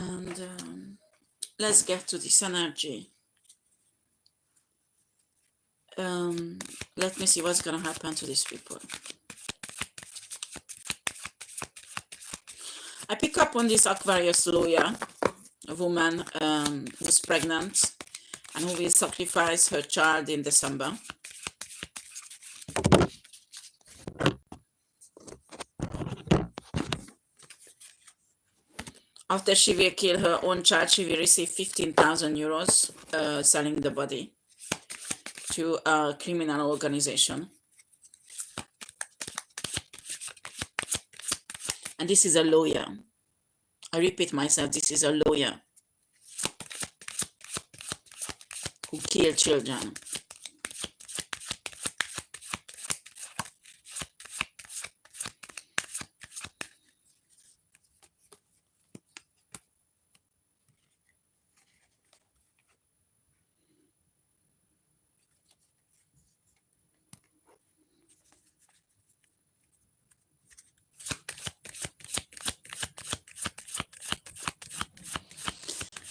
And let's get to this energy. Let me see what's gonna happen to these people. I pick up on this Aquarius lawyer, a woman who's pregnant and who will sacrifice her child in December. After she will kill her own child, she will receive 15,000 euros selling the body to a criminal organization. And this is a lawyer. I repeat myself, this is a lawyer who killed children.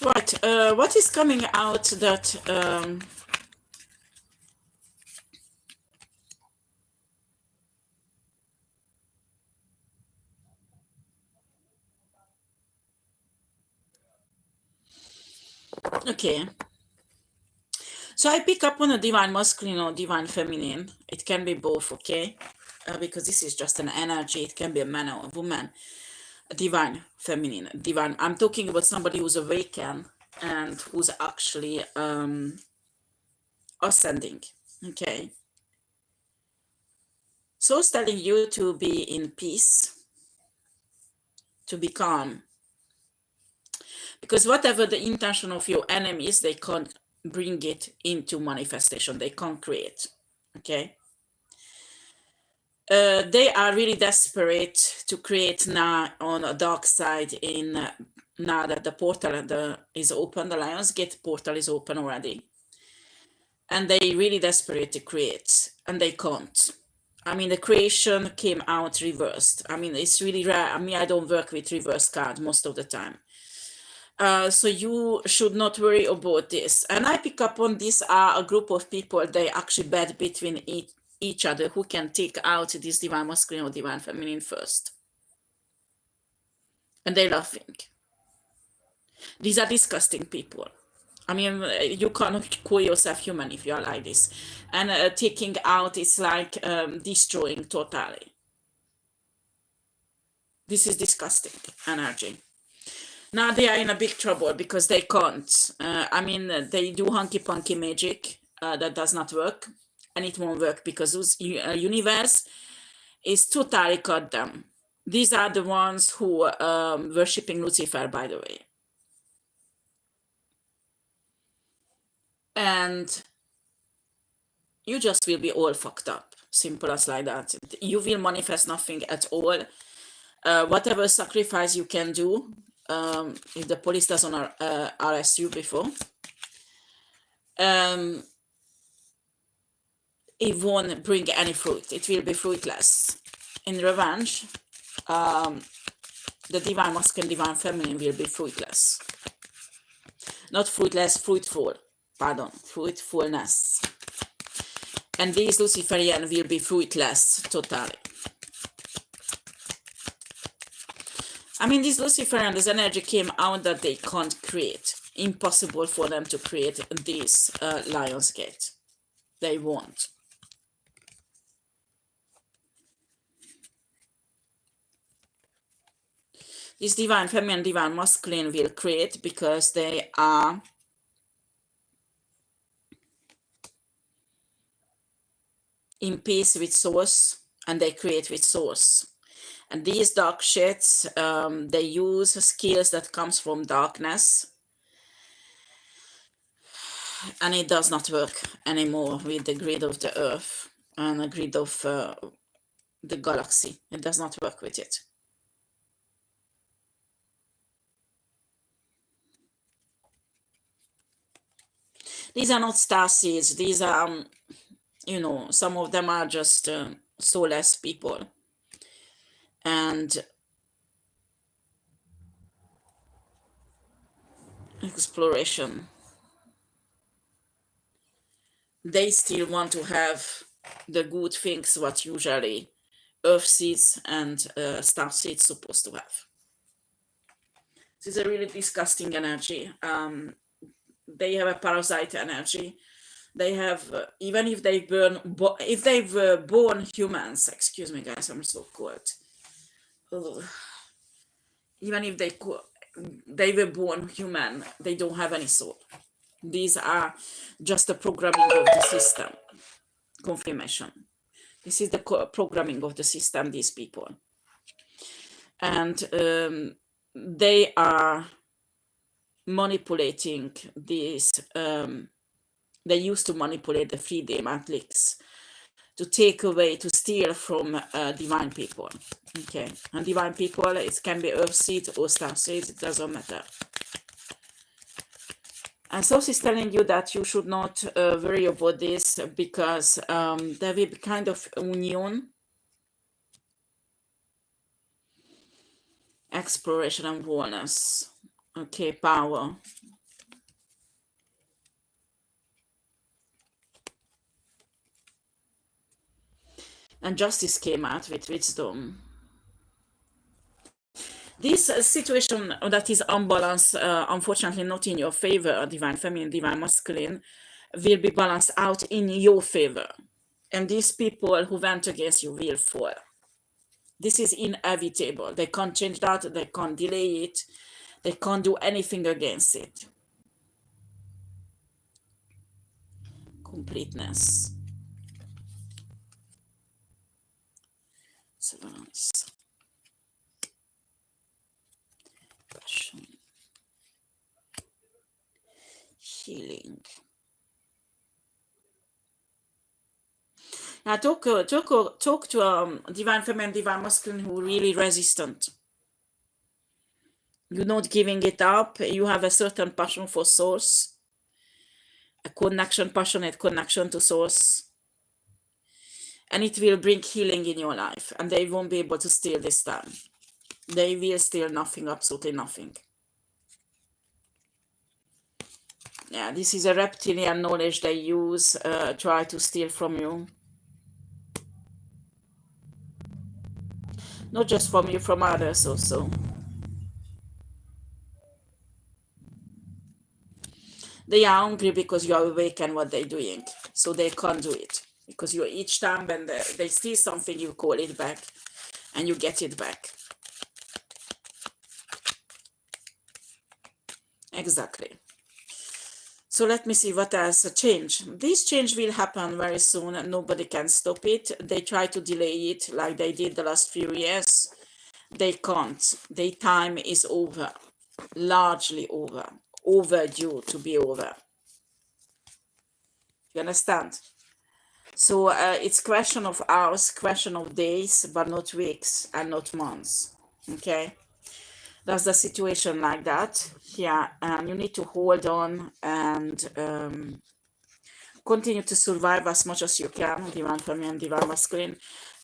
Right, what is coming out that okay, so I pick up on a divine masculine or divine feminine. It can be both, okay, because this is just an energy. It can be a man or a woman, a divine feminine, divine. I'm talking about somebody who's awakened and who's actually ascending, okay. So it's telling you to be in peace, to be calm, because whatever the intention of your enemies, they can't bring it into manifestation. They can't create, okay. They are really desperate to create now on a dark side in now that the portal is open, the Lion's Gate portal is open already. And they really desperate to create, and they can't. I mean, the creation came out reversed. I mean, it's really rare. I mean, I don't work with reverse card most of the time. So you should not worry about this. And I pick up on this a group of people, they actually bet between each other who can take out this divine masculine or divine feminine first. And they're laughing. These are disgusting people. I mean, you cannot call yourself human if you are like this. And taking out is like destroying totally. This is disgusting energy. Now they are in a big trouble because they can't. I mean, they do hunky-punky magic that does not work. And it won't work because this universe is totally cut them. These are the ones who worshipping Lucifer, by the way. And you just will be all fucked up. Simple as like that. You will manifest nothing at all. Whatever sacrifice you can do, if the police doesn't arrest you before, it won't bring any fruit. It will be fruitless. In revenge, the divine masculine, divine feminine will be fruitless. Not fruitless, fruitful. Pardon, fruitfulness. And these Luciferian will be fruitless totally. I mean, this Luciferian, this energy came out that they can't create. Impossible for them to create this Lion's Gate. They won't. This divine feminine, divine masculine will create because they are in peace with source, and they create with source. And these dark shits, they use skills that comes from darkness, and it does not work anymore with the grid of the earth and the grid of the galaxy. It does not work with it. These are not star seeds. These are, you know, some of them are just soulless people. And exploration. They still want to have the good things what usually earth seeds and star seeds supposed to have. This is a really disgusting energy. They have a parasite energy. They have even if they if they've born humans. Excuse me, guys, I'm so cold. Ugh. Even if they were born human, they don't have any soul. These are just the programming of the system. Confirmation. This is the programming of the system, these people. And they are manipulating these, they used to manipulate the 3D matrix to take away, to steal from divine people. Okay, and divine people, it can be earth seed or star seed, it doesn't matter. And Source is telling you that you should not worry about this because there will be kind of union, exploration and wholeness. Okay, power. And justice came out with wisdom. This situation that is unbalanced, unfortunately not in your favor, divine feminine, divine masculine, will be balanced out in your favor. And these people who went against you will fall. This is inevitable. They can't change that. They can't delay it. They can't do anything against it. Completeness. Severance. Passion. Healing. Now talk to divine feminine, divine masculine who really resistant. You're not giving it up. You have a certain passion for source, a connection, passionate connection to source, and it will bring healing in your life. And they won't be able to steal this time. They will steal nothing, absolutely nothing. Yeah, this is a reptilian knowledge they use, try to steal from you. Not just from you, from others also. They are hungry because you are awakened what they're doing. So they can't do it. Because you each time when they steal something, you call it back. And you get it back. Exactly. So let me see what else change. This change will happen very soon and nobody can stop it. They try to delay it like they did the last few years. They can't. Their time is over. Largely over. Overdue to be over. You understand? So it's question of hours, question of days, but not weeks and not months. Okay? That's the situation like that. Yeah, and you need to hold on and continue to survive as much as you can, divine feminine, divine masculine,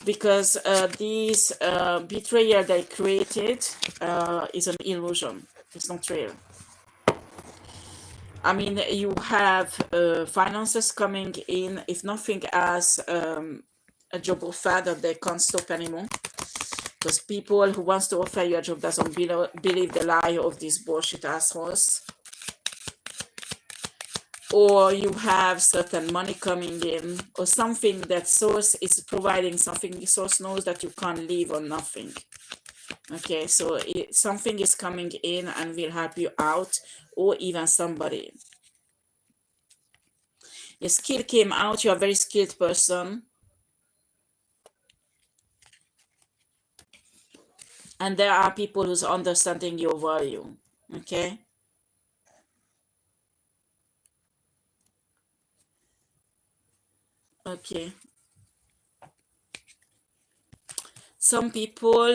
because these betrayal they created is an illusion. It's not real. I mean, you have finances coming in, if nothing else, a job offer that they can't stop anymore. Because people who wants to offer you a job doesn't believe the lie of these bullshit assholes. Or you have certain money coming in, or something that source is providing, something the source knows that you can't live on nothing. Okay, so something is coming in and will help you out, or even somebody. Your skill came out, you're a very skilled person. And there are people who's understanding your value. Okay? Okay. Some people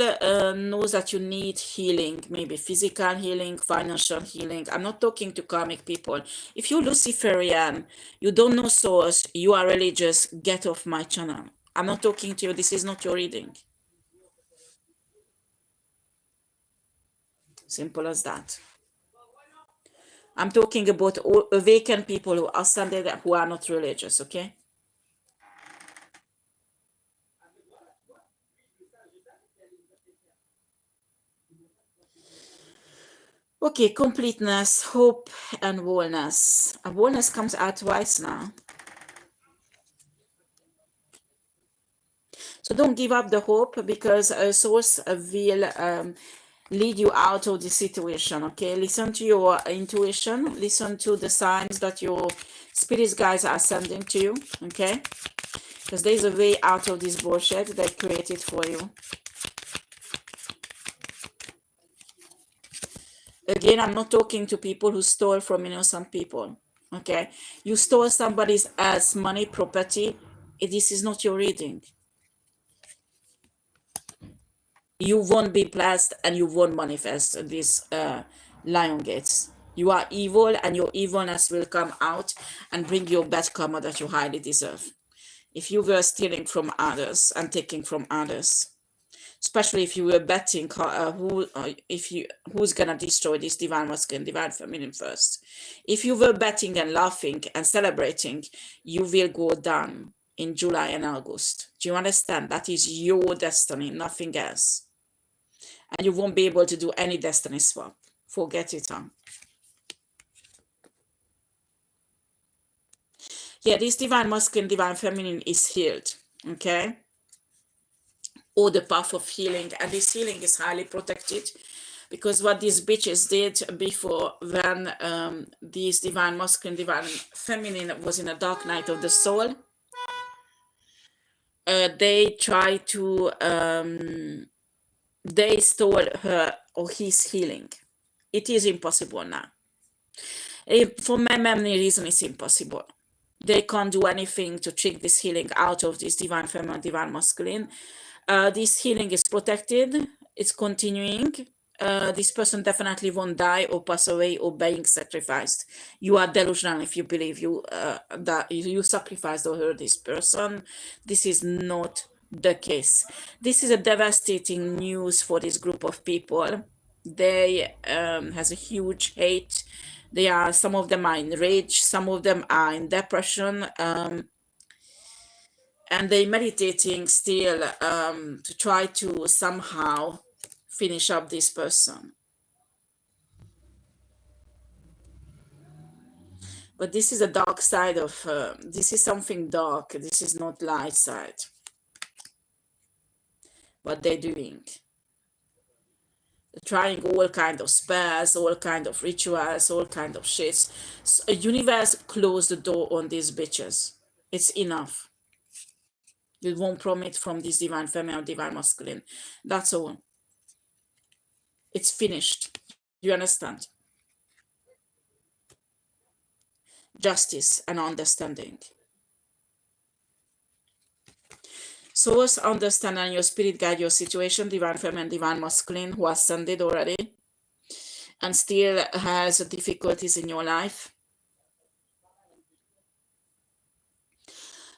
know that you need healing, maybe physical healing, financial healing. I'm not talking to karmic people. If you're Luciferian, you don't know source, you are religious, get off my channel. I'm not talking to you. This is not your reading. Simple as that. I'm talking about awakened people who ascended, who are not religious, okay? Okay, completeness, hope, and wholeness. Wholeness comes out twice now. So don't give up the hope, because a source will lead you out of the situation, okay? Listen to your intuition. Listen to the signs that your spirit guides are sending to you, okay? Because there's a way out of this bullshit they created for you. Again, I'm not talking to people who stole from innocent people, okay? You stole somebody else's money, property. This is not your reading. You won't be blessed and you won't manifest these lion gates. You are evil, and your evilness will come out and bring you bad karma that you highly deserve. If you were stealing from others and taking from others, especially if you were betting who's gonna destroy this divine masculine, divine feminine first. If you were betting and laughing and celebrating, you will go down in July and August. Do you understand? That is your destiny, nothing else. And you won't be able to do any destiny swap. Forget it, huh? Yeah, this divine masculine, divine feminine is healed, okay? Or the path of healing, and this healing is highly protected, because what these bitches did before, when this divine masculine, divine feminine was in a dark night of the soul, they tried to, they stole her or his healing. It is impossible now. For many reasons, it's impossible. They can't do anything to trick this healing out of this divine feminine, divine masculine. This healing is protected. It's continuing. This person definitely won't die or pass away or being sacrificed. You are delusional if you believe that you sacrificed or hurt this person. This is not the case. This is a devastating news for this group of people. They has a huge hate. Some of them are in rage, some of them are in depression, and they meditating still to try to somehow finish up this person. But this is a dark side of this is something dark. This is not light side. What they're doing, trying all kind of spells, all kind of rituals, all kind of shits. So, universe closed the door on these bitches. It's enough. You won't prompt from this divine feminine or divine masculine. That's all. It's finished. You understand? Justice and understanding. Source, understand, and your spirit guide your situation, divine feminine, divine masculine, who ascended already and still has difficulties in your life.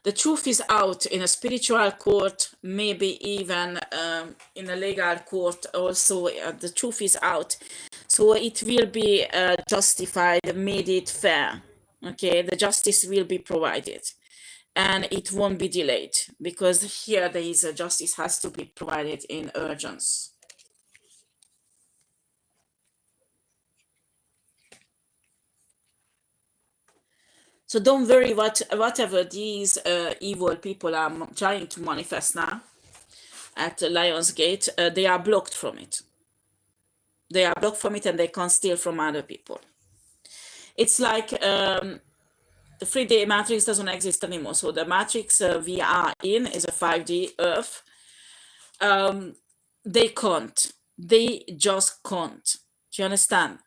The truth is out in a spiritual court, maybe even in a legal court also. The truth is out. So it will be justified, made it fair. Okay, the justice will be provided. And it won't be delayed, because here there is a justice has to be provided in urgency. So don't worry whatever these evil people are trying to manifest now at Lionsgate, they are blocked from it. They are blocked from it, and they can't steal from other people. It's like the 3D matrix doesn't exist anymore. So the matrix we are in is a 5D Earth. They can't. They just can't. Do you understand?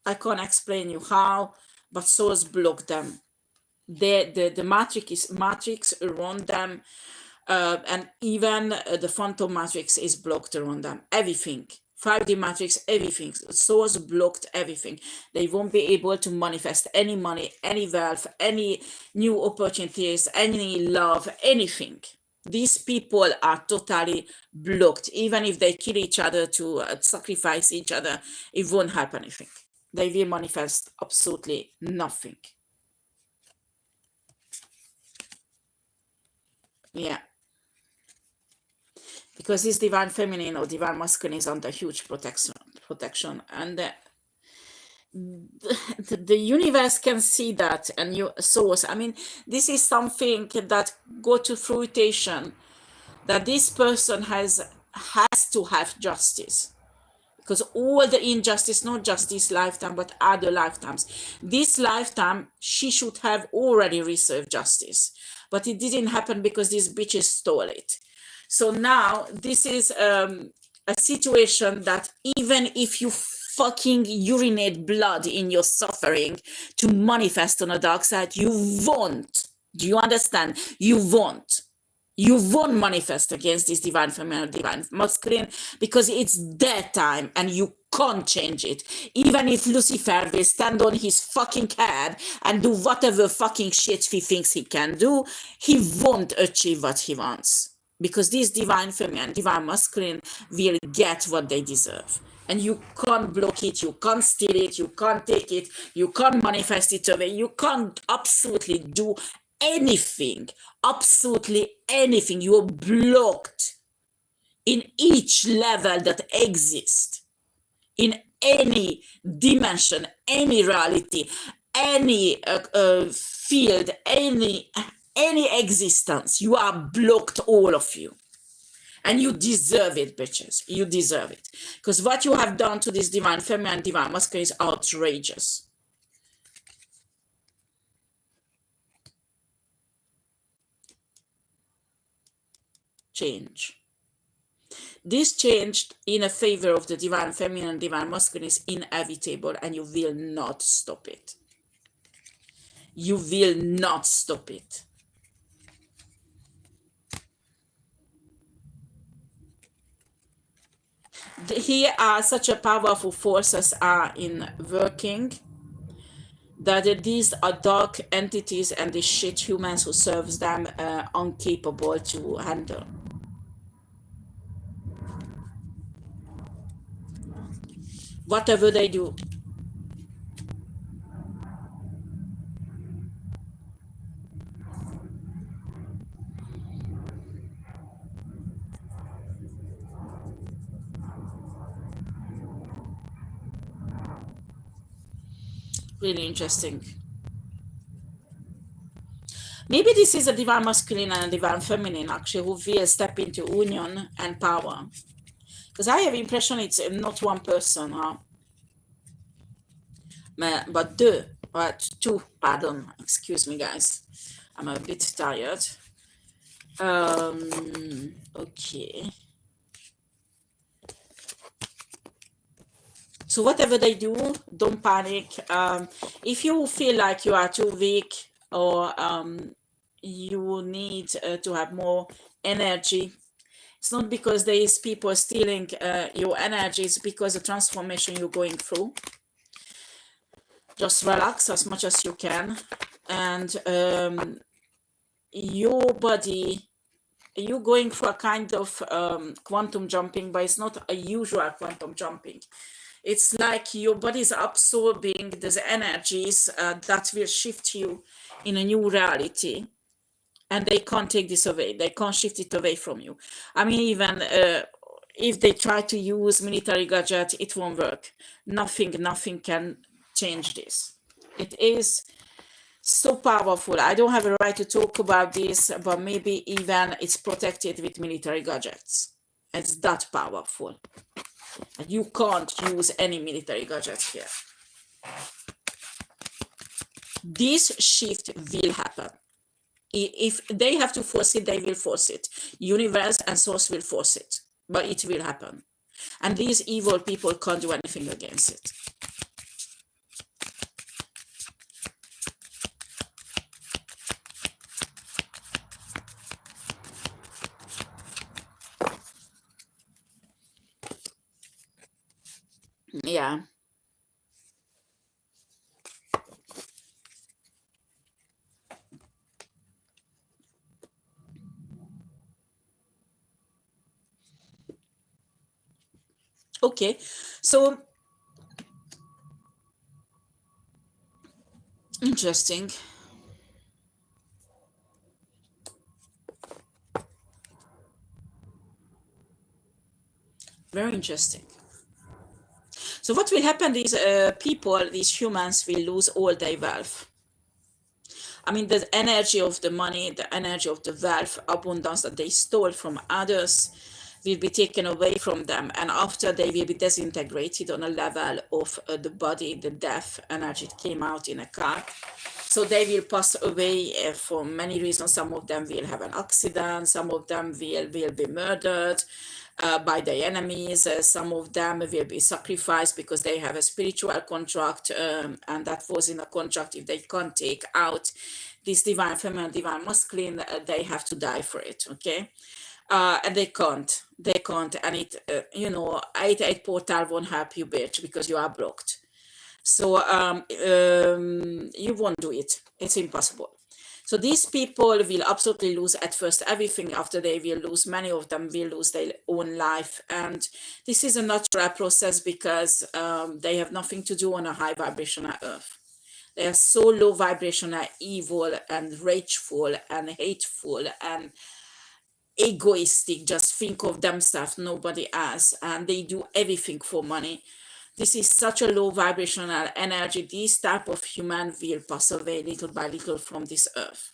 I can't explain you how, but souls block them. The matrix around them, and even the phantom matrix is blocked around them. Everything. 5D matrix, everything. Souls blocked everything. They won't be able to manifest any money, any wealth, any new opportunities, any love, anything. These people are totally blocked. Even if they kill each other to sacrifice each other, it won't help anything. they will manifest absolutely nothing. Yeah. Because this divine feminine or divine masculine is under huge protection, and the universe can see that, and your source. I mean, this is something that go to fruition, that this person has to have justice, because all the injustice, not just this lifetime but other lifetimes, this lifetime she should have already received justice, but it didn't happen because these bitches stole it. So now this is a situation that even if you fucking urinate blood in your suffering to manifest on a dark side, you won't. Do you understand? You won't. You won't manifest against this divine feminine, divine masculine, because it's their time and you can't change it. Even if Lucifer will stand on his fucking head and do whatever fucking shit he thinks he can do, he won't achieve what he wants. Because this divine feminine, divine masculine will get what they deserve. And you can't block it, you can't steal it, you can't take it, you can't manifest it away, you can't absolutely do anything, absolutely anything. You're blocked in each level that exists, in any dimension, any reality, any field, any existence. You are blocked, all of you. And you deserve it, bitches. You deserve it. Because what you have done to this divine feminine, divine masculine is outrageous. Change. This change in a favor of the divine feminine, divine masculine is inevitable, and you will not stop it. You will not stop it. Here are such a powerful forces are in working, that these are dark entities and the shit humans who serves them incapable to handle. Whatever they do. Really interesting. Maybe this is a divine masculine and a divine feminine, actually, who will step into union and power. Because I have impression it's not one person, huh? But two, pardon, excuse me, guys. I'm a bit tired. Okay. So whatever they do, don't panic. If you feel like you are too weak, or you need to have more energy, it's not because there is people stealing your energy, it's because the transformation you're going through. Just relax as much as you can, and your body, you're going for a kind of quantum jumping, but it's not a usual quantum jumping. It's like your body is absorbing these energies that will shift you in a new reality, and they can't take this away. They can't shift it away from you. I mean, even if they try to use military gadget, it won't work. Nothing can change this. It is so powerful. I don't have a right to talk about this, but maybe even it's protected with military gadgets. It's that powerful. And you can't use any military gadgets here. This shift will happen. If they have to force it, they will force it. Universe and source will force it, but it will happen. And these evil people can't do anything against it. Yeah. Okay. So Interesting. Very interesting. So what will happen is people, these humans, will lose all their wealth. I mean, the energy of the money, the energy of the wealth, abundance that they stole from others will be taken away from them. And after they will be disintegrated on a level of the body, the death energy came out in a car. So they will pass away for many reasons. Some of them will have an accident, some of them will be murdered by the enemies, some of them will be sacrificed because they have a spiritual contract, and that was in a contract. If they can't take out this divine feminine, divine masculine, they have to die for it, okay? And they can't, and it, 8 portal won't help you, bitch, because you are blocked. So you won't do it. It's impossible. So these people will absolutely lose at first everything. After they will lose, many of them will lose their own life. And this is a natural process because they have nothing to do on a high vibrational earth. They are so low vibrational, evil and rageful and hateful and egoistic, just think of themselves, nobody else, and they do everything for money. This is such a low vibrational energy. This type of human will pass away little by little from this earth.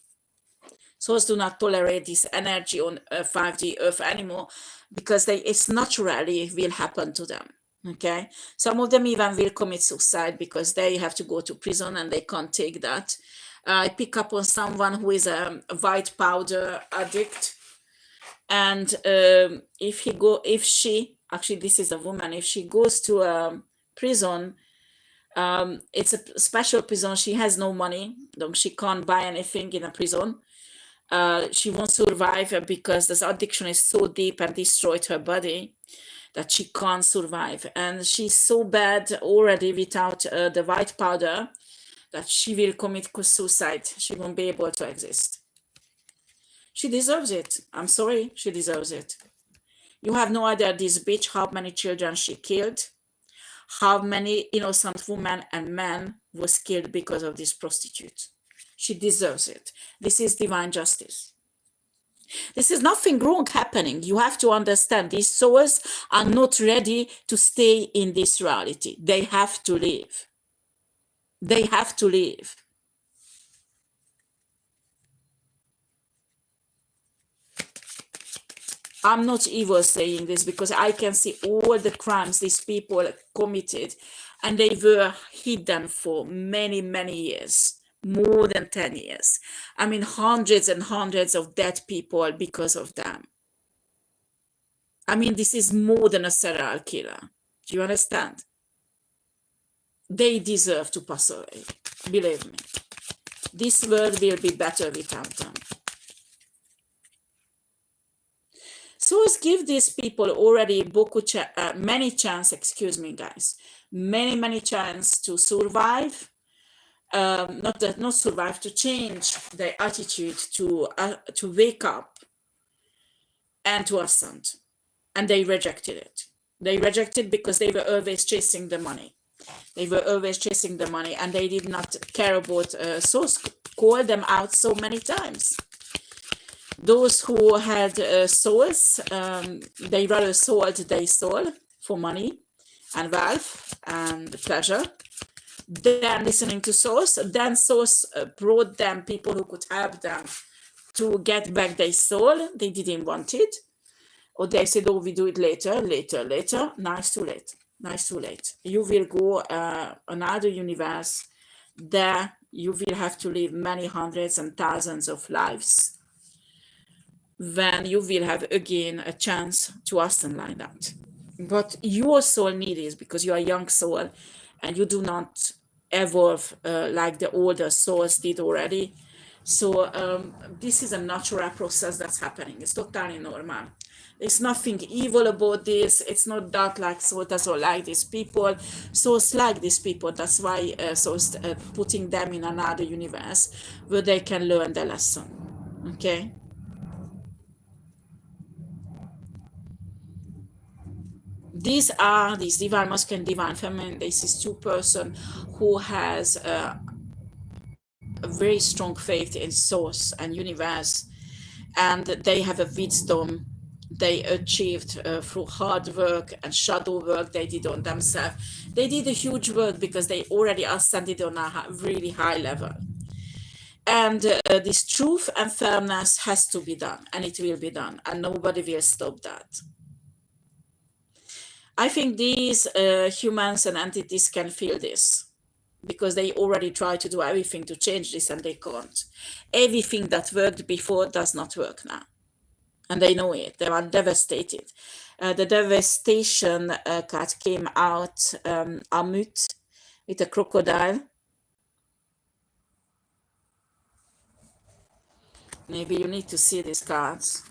Souls do not tolerate this energy on 5D earth anymore because it's naturally will happen to them. Okay, some of them even will commit suicide because they have to go to prison and they can't take that. I pick up on someone who is a white powder addict, and if she, actually this is a woman, if she goes to a prison, it's a special prison. She has no money, she can't buy anything in a prison. She won't survive because this addiction is so deep and destroyed her body that she can't survive, and she's so bad already without the white powder that she will commit suicide. She won't be able to exist. She deserves it. I'm sorry, she deserves it. You have no idea, this bitch, how many children she killed, how many innocent women and men was killed because of this prostitute. She deserves it. This is divine justice. This is nothing wrong happening. You have to understand, these souls are not ready to stay in this reality. They have to leave. They have to leave. I'm not evil saying this because I can see all the crimes these people committed, and they were hidden for many, many years, more than 10 years. I mean, hundreds and hundreds of dead people because of them. I mean, this is more than a serial killer. Do you understand? They deserve to pass away. Believe me. This world will be better without them. So give these people already many chance, excuse me, guys, many chance to survive, not survive, to change their attitude, to wake up and to ascend. And they rejected it. They rejected because they were always chasing the money. They were always chasing the money, and they did not care about souls. Call them out so many times. Those who had souls, they rather sold their soul for money and wealth and pleasure than listening to souls. Then souls brought them people who could help them to get back their soul. They didn't want it, or they said, oh, we do it later. Now it's too late. You will go another universe. There you will have to live many hundreds and thousands of lives, when you will have again a chance to ascend like that. But your soul needs it because you are a young soul and you do not evolve like the older souls did already. So this is a natural process that's happening. It's totally normal. There's nothing evil about this. It's not that like souls or like these people. Souls like these people. That's why souls putting them in another universe where they can learn the lesson. Okay. These are these divine masculine, divine feminine. This is two person who has very strong faith in source and universe, and they have a wisdom they achieved through hard work and shadow work they did on themselves. They did a huge work because they already ascended on a really high level. And this truth and fairness has to be done, and it will be done, and nobody will stop that. I think these humans and entities can feel this because they already try to do everything to change this and they can't. Everything that worked before does not work now. And they know it. They are devastated. The devastation card came out, M.E.T, with a crocodile. Maybe you need to see these cards.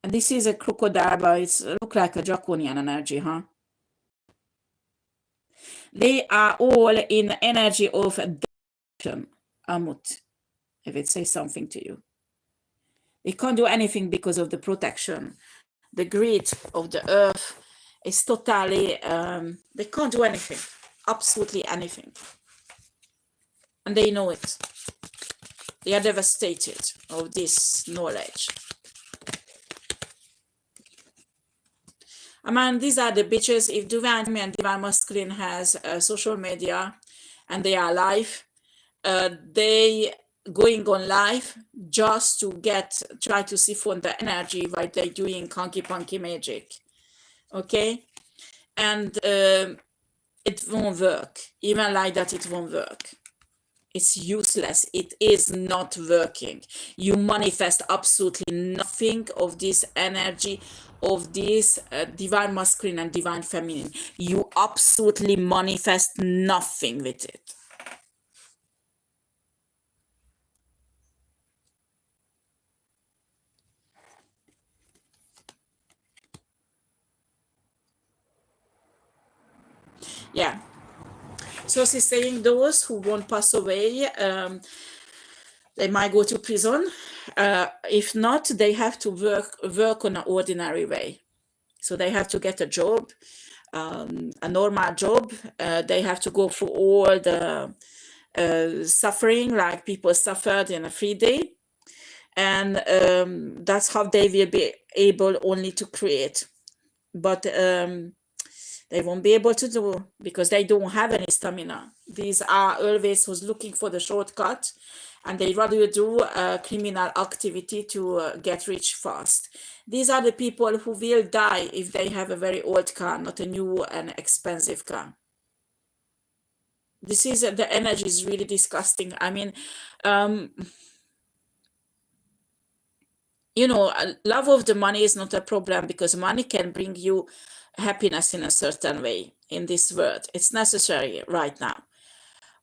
And this is a crocodile, but it looks like a draconian energy, huh? They are all in energy of destruction, M.E.T, if it says something to you. They can't do anything because of the protection. The grid of the earth is totally, they can't do anything, absolutely anything. And they know it. They are devastated of this knowledge. I mean, these are the bitches. If Divine Feminine and Divine Masculine has social media and they are live, they going on live just to try to siphon the energy while they're doing hunky punky magic. Okay? And it won't work. Even like that, it won't work. It's useless. It is not working. You manifest absolutely nothing of this energy, of this divine masculine and divine feminine. You absolutely manifest nothing with it. Yeah. So she's saying those who won't pass away, they might go to prison. If not, they have to work on an ordinary way. So they have to get a job, a normal job. They have to go through all the suffering like people suffered in a 3D. And that's how they will be able only to create. But they won't be able to do because they don't have any stamina. These are always who's looking for the shortcut, and they rather do criminal activity to get rich fast. These are the people who will die if they have a very old car, not a new and expensive car. This is the energy is really disgusting. I mean, you know, love of the money is not a problem because money can bring you happiness in a certain way in this world. It's necessary right now.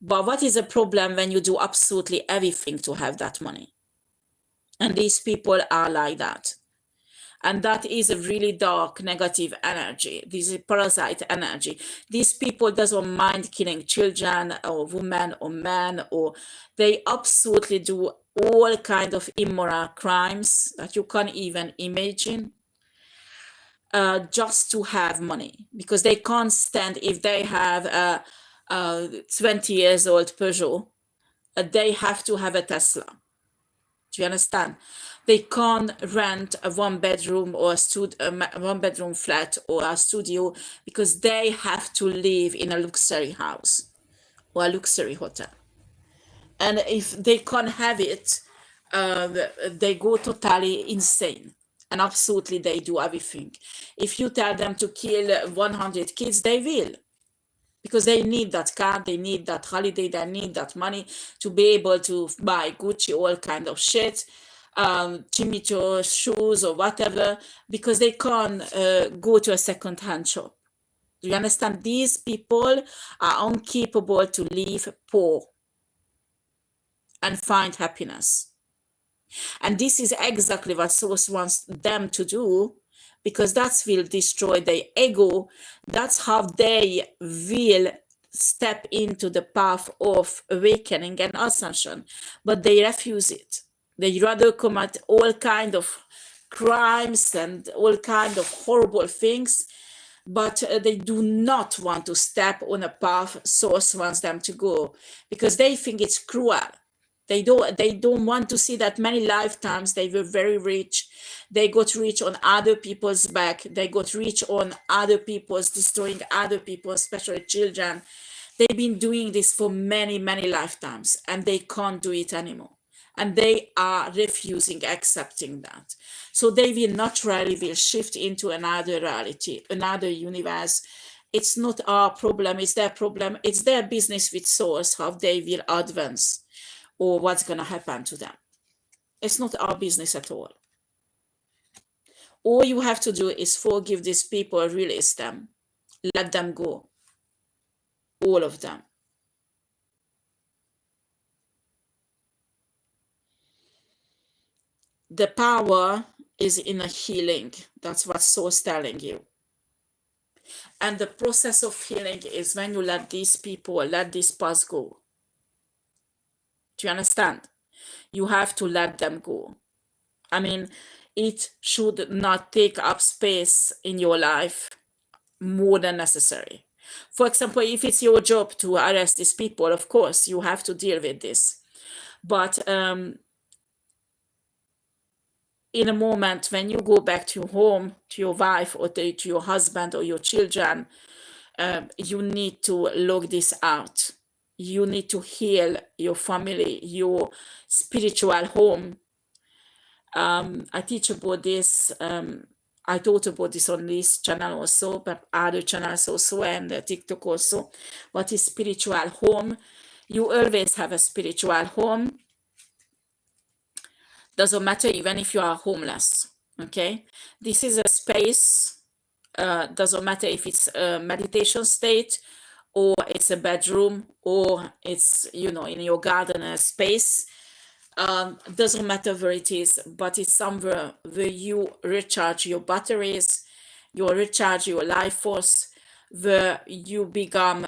But what is a problem when you do absolutely everything to have that money? And these people are like that. And that is a really dark, negative energy. This is parasite energy. These people doesn't mind killing children or women or men, or they absolutely do all kind of immoral crimes that you can't even imagine. Just to have money, because they can't stand if they have a 20 years old Peugeot, they have to have a Tesla. Do you understand? They can't rent a one bedroom or a one bedroom flat or a studio because they have to live in a luxury house or a luxury hotel. And if they can't have it, they go totally insane. And absolutely, they do everything. If you tell them to kill 100 kids, they will. Because they need that car, they need that holiday, they need that money to be able to buy Gucci, all kind of shit, Jimmy Choo shoes or whatever, because they can't go to a second-hand shop. Do you understand? These people are incapable to live poor and find happiness. And this is exactly what Source wants them to do, because that will destroy their ego. That's how they will step into the path of awakening and ascension. But they refuse it. They rather commit all kind of crimes and all kind of horrible things but they do not want to step on a path source wants them to go, because they think it's cruel. They don't want to see that many lifetimes they were very rich. They got rich on other people's back. They got rich on other people's, destroying other people, especially children. They've been doing this for many, many lifetimes, and they can't do it anymore. And they are refusing accepting that. So they will naturally will shift into another reality, another universe. It's not our problem, it's their problem. It's their business with source, how they will advance or what's going to happen to them. It's not our business at all. All you have to do is forgive these people, release them, let them go, all of them. The power is in a healing. That's what Soul's telling you. And the process of healing is when you let these people, let this past go. Do you understand? You have to let them go. I mean, it should not take up space in your life more than necessary. For example, if it's your job to arrest these people, of course, you have to deal with this. But in a moment when you go back to your home, to your wife or to your husband or your children, you need to log this out. You need to heal your family, your spiritual home. I teach about this. I taught about this on this channel also, but other channels also, and TikTok also. What is spiritual home? You always have a spiritual home. Doesn't matter even if you are homeless. Okay, this is a space. Doesn't matter if it's a meditation state, or it's a bedroom, or it's, you know, in your garden space. Doesn't matter where it is, but it's somewhere where you recharge your batteries, you recharge your life force, where you become,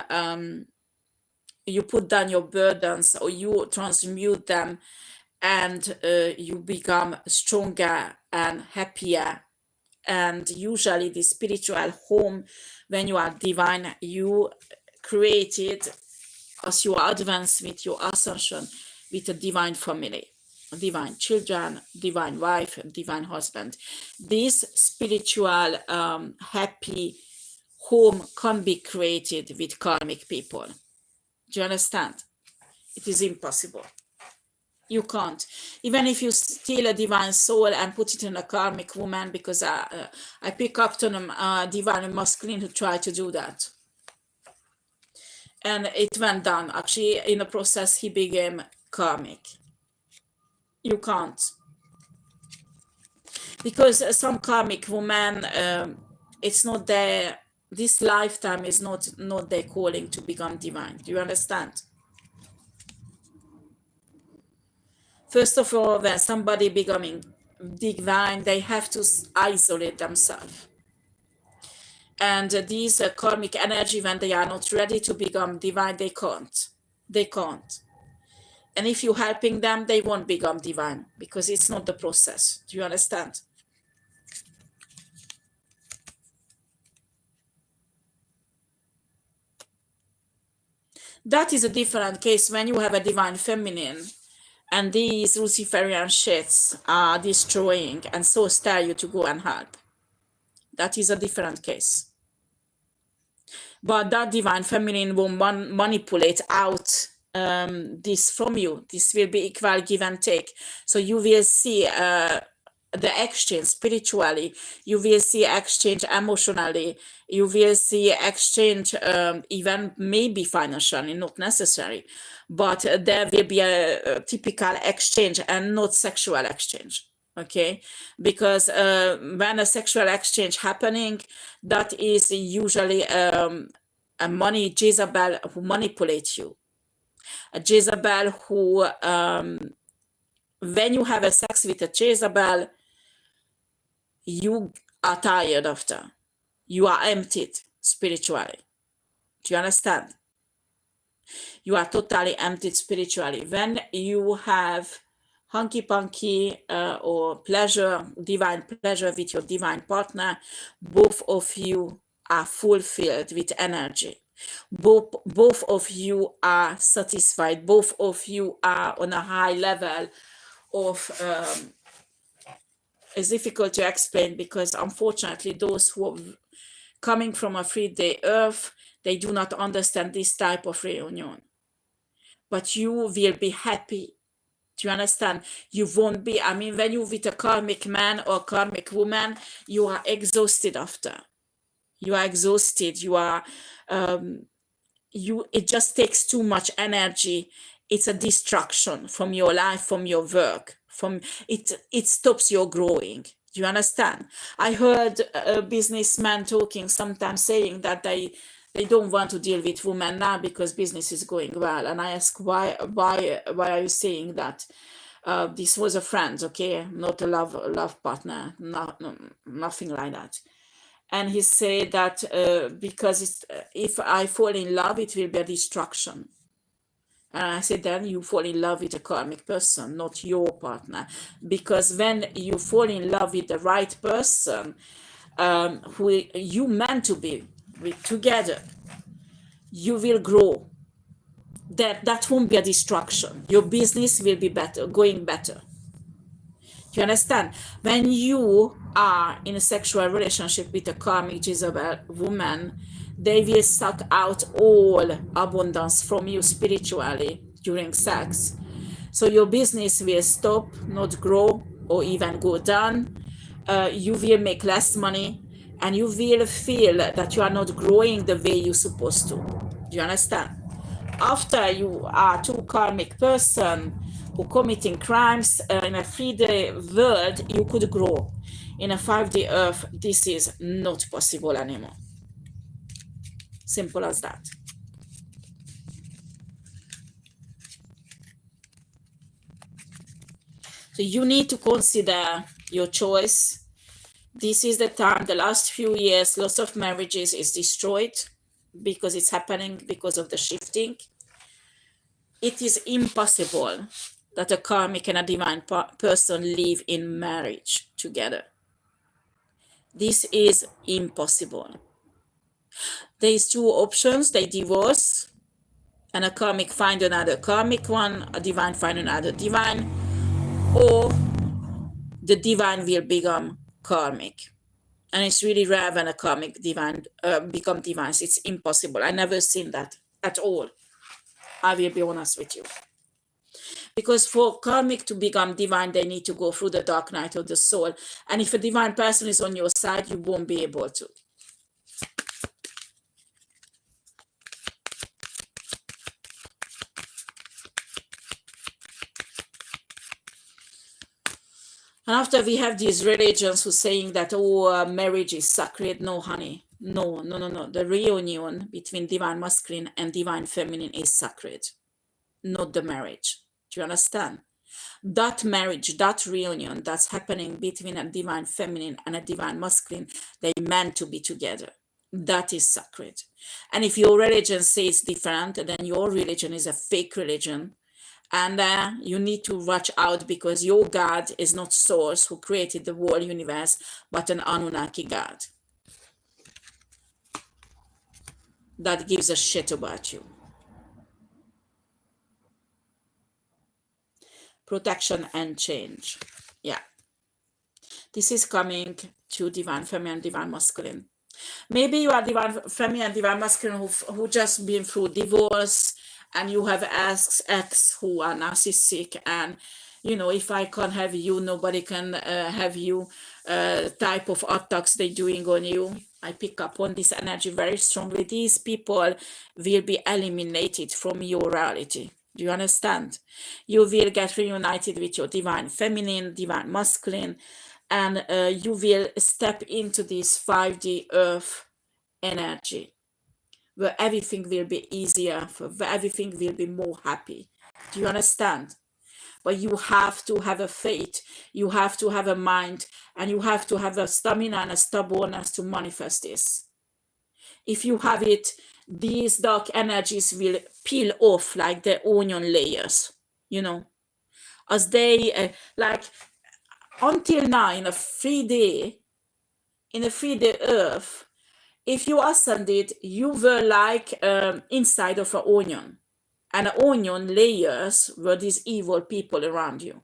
you put down your burdens or you transmute them, and you become stronger and happier. And usually the spiritual home, when you are divine, you created as you advance with your ascension, with a divine family, divine children, divine wife, divine husband. This spiritual happy home can be created with karmic people. Do you understand? It is impossible. You can't. Even if you steal a divine soul and put it in a karmic woman, because I pick up on a divine masculine who tried to do that. And it went down. Actually, in the process, he became karmic. You can't. Because some karmic woman, it's not their, this lifetime is not their calling to become divine. Do you understand? First of all, when somebody becoming divine, they have to isolate themselves. And these karmic energy, when they are not ready to become divine, they can't. They can't. And if you're helping them, they won't become divine, because it's not the process. Do you understand? That is a different case when you have a divine feminine and these Luciferian shits are destroying and so stir you to go and help. That is a different case. But that divine feminine will manipulate out this from you. This will be equal give and take. So you will see the exchange spiritually, you will see exchange emotionally, you will see exchange even maybe financially, not necessary, but there will be a typical exchange and not sexual exchange. Okay, because when a sexual exchange happening, that is usually a money Jezebel who manipulates you, a Jezebel who when you have a sex with a Jezebel, you are tired after. You are emptied spiritually. Do you understand? You are totally emptied spiritually. When you have hunky-punky or pleasure, divine pleasure with your divine partner, both of you are fulfilled with energy. Both of you are satisfied. Both of you are on a high level of it's difficult to explain, because unfortunately those who are coming from a 3D Earth, they do not understand this type of reunion. But you will be happy. Do you understand? You won't be, I mean, when you're with a karmic man or karmic woman, you are exhausted after. You are exhausted. You are, it just takes too much energy. It's a distraction from your life, from your work, from it stops your growing. Do you understand? I heard a businessman talking sometimes, saying that they don't want to deal with women now because business is going well. And I ask, why are you saying that? This was a friend, okay, not a love partner, nothing like that. And he said that because if I fall in love, it will be a distraction. And I said, then you fall in love with a karmic person, not your partner. Because when you fall in love with the right person, who you meant to be with together, you will grow. That won't be a distraction. Your business will be better, going better. You understand? When you are in a sexual relationship with a karmic Jezebel woman, they will suck out all abundance from you spiritually during sex. So your business will stop, not grow, or even go down. You will make less money, and you will feel that you are not growing the way you're supposed to. Do you understand? After you are two karmic person who committing crimes in a 3D world, you could grow. In a 5D Earth, this is not possible anymore. Simple as that. So you need to consider your choice. This is the time. The last few years, lots of marriages is destroyed because it's happening because of the shifting. It is impossible that a karmic and a divine person live in marriage together. This is impossible. There's two options. They divorce, and a karmic find another karmic one, a divine find another divine, or the divine will become karmic. And it's really rare when a karmic divine become divines. It's impossible. I never seen that at all. I will be honest with you. Because for karmic to become divine, they need to go through the dark night of the soul. And if a divine person is on your side, you won't be able to. And after we have these religions who saying that, oh, marriage is sacred. No, honey. No. The reunion between divine masculine and divine feminine is sacred, not the marriage. Do you understand? That marriage, that reunion that's happening between a divine feminine and a divine masculine, they meant to be together. That is sacred. And if your religion says different, then your religion is a fake religion. And you need to watch out, because your God is not Source, who created the whole universe, but an Anunnaki God that gives a shit about you. Protection and change. Yeah. This is coming to divine feminine, divine masculine. Maybe you are divine feminine, divine masculine who just been through divorce, and you have ex who are narcissistic, and you know, if I can't have you, nobody can have you, type of attacks they're doing on you. I pick up on this energy very strongly. These people will be eliminated from your reality. Do you understand? You will get reunited with your divine feminine, divine masculine, and you will step into this 5D Earth energy, where everything will be easier, where everything will be more happy. Do you understand? But you have to have a faith, you have to have a mind, and you have to have a stamina and a stubbornness to manifest this. If you have it, these dark energies will peel off like the onion layers, you know, as they like until now in a 3D Earth, If you ascended, you were like inside of an onion, and the onion layers were these evil people around you.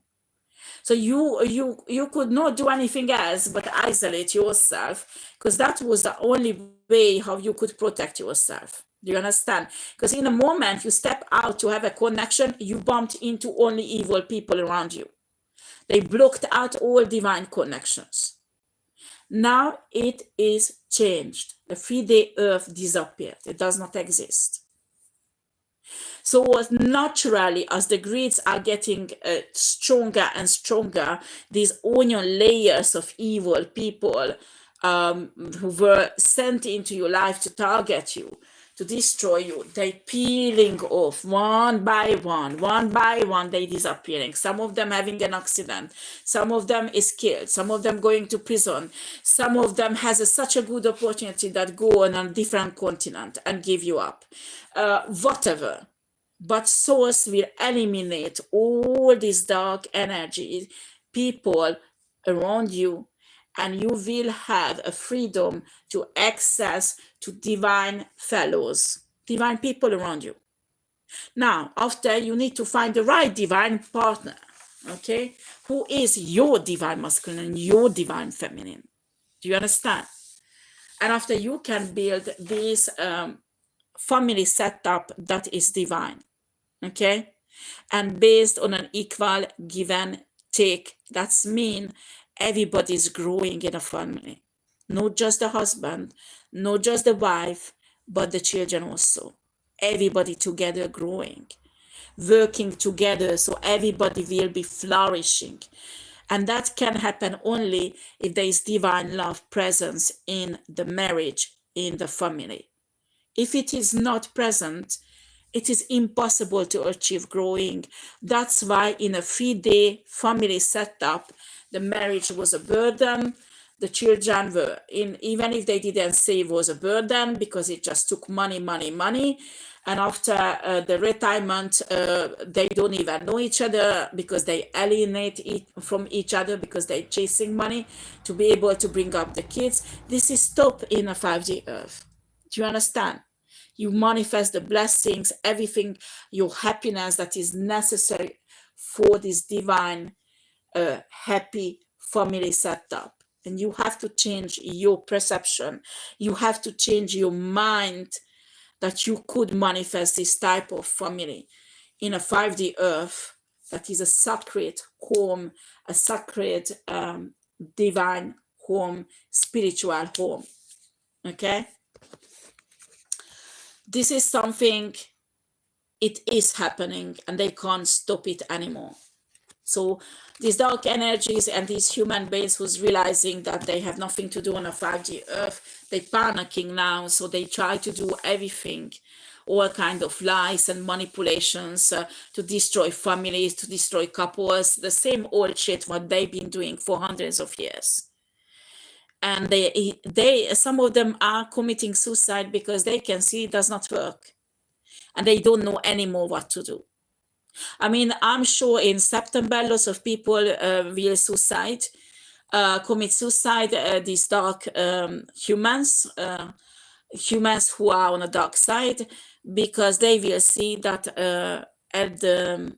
So you could not do anything else but isolate yourself, because that was the only way how you could protect yourself. Do you understand? Because in a moment you step out to have a connection, you bumped into only evil people around you. They blocked out all divine connections. Now it is changed. The 3D earth disappeared. It does not exist. So naturally, as the grids are getting stronger and stronger, these onion layers of evil people who were sent into your life to target you, to destroy you, they peeling off one by one, they disappearing. Some of them having an accident, some of them is killed, some of them going to prison, some of them has such a good opportunity that go on a different continent and give you up. Whatever. But source will eliminate all these dark energies, people around you, and you will have a freedom to access to divine fellows, divine people around you. Now, after, you need to find the right divine partner, okay? Who is your divine masculine and your divine feminine? Do you understand? And after, you can build this family setup that is divine. Okay, and based on an equal give and take. That's mean everybody's growing in a family, not just the husband, not just the wife, but the children also. Everybody together growing, working together, so everybody will be flourishing. And that can happen only if there is divine love presence in the marriage, in the family. If it is not present, it is impossible to achieve growing. That's why in a 3D family setup, the marriage was a burden. The children were in, even if they didn't say it was a burden, because it just took money. And after the retirement, they don't even know each other, because they alienate from each other, because they're chasing money to be able to bring up the kids. This is stop in a 5D earth. Do you understand? You manifest the blessings, everything, your happiness that is necessary for this divine, happy family setup. And you have to change your perception. You have to change your mind that you could manifest this type of family in a 5D earth that is a sacred home, a sacred divine home, spiritual home. Okay? This is something, it is happening, and they can't stop it anymore. So these dark energies and these human beings who's realizing that they have nothing to do on a 5D earth, they're panicking now, so they try to do everything, all kind of lies and manipulations to destroy families, to destroy couples, the same old shit what they've been doing for hundreds of years. And they some of them are committing suicide because they can see it does not work, and they don't know anymore what to do. I mean, I'm sure in September lots of people will suicide, commit suicide. These dark humans who are on the dark side, because they will see that at the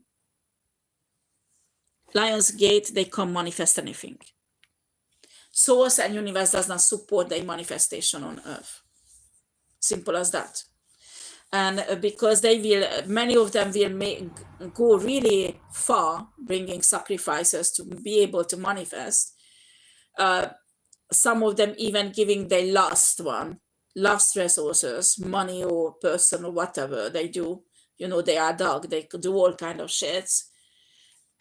Lion's Gate they can't manifest anything. Source and universe does not support their manifestation on earth. Simple as that. And because they will, many of them will go really far, bringing sacrifices to be able to manifest. Some of them even giving their last resources, money or person or whatever they do. You know, they are dark, they could do all kind of shits.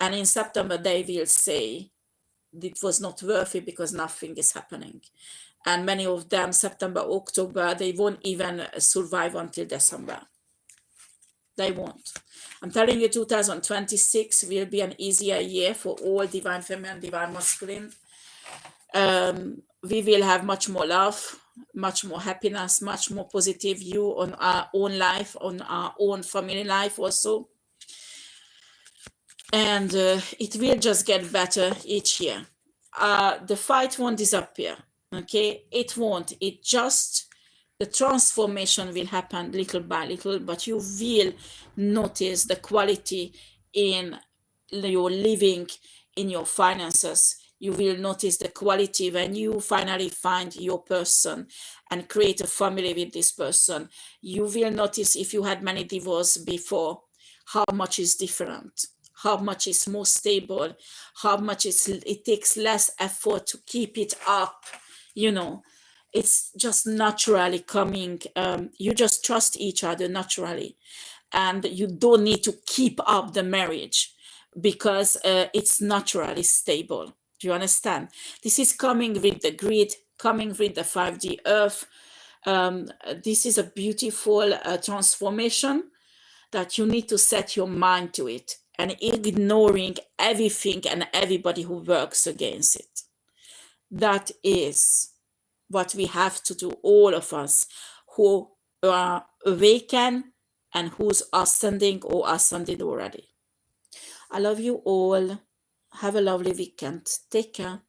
And in September, they will say, it was not worth it because nothing is happening. And many of them, September, October, they won't even survive until December. They won't. I'm telling you, 2026 will be an easier year for all divine feminine, divine masculine. We will have much more love, much more happiness, much more positive view on our own life, on our own family life also. And it will just get better each year. The fight won't disappear, okay? It won't. It just The transformation will happen little by little, but you will notice the quality in your living, in your finances. You will notice the quality when you finally find your person and create a family with this person. You will notice, if you had many divorces before, how much is different, how much is more stable, how much it takes less effort to keep it up. It's just naturally coming. You just trust each other naturally, and you don't need to keep up the marriage because it's naturally stable. Do you understand? This is coming with the grid, coming with the 5D Earth. This is a beautiful transformation that you need to set your mind to it, and ignoring everything and everybody who works against it. That is what we have to do, all of us who are awakened and who's ascending or ascended already. I love you all. Have a lovely weekend. Take care.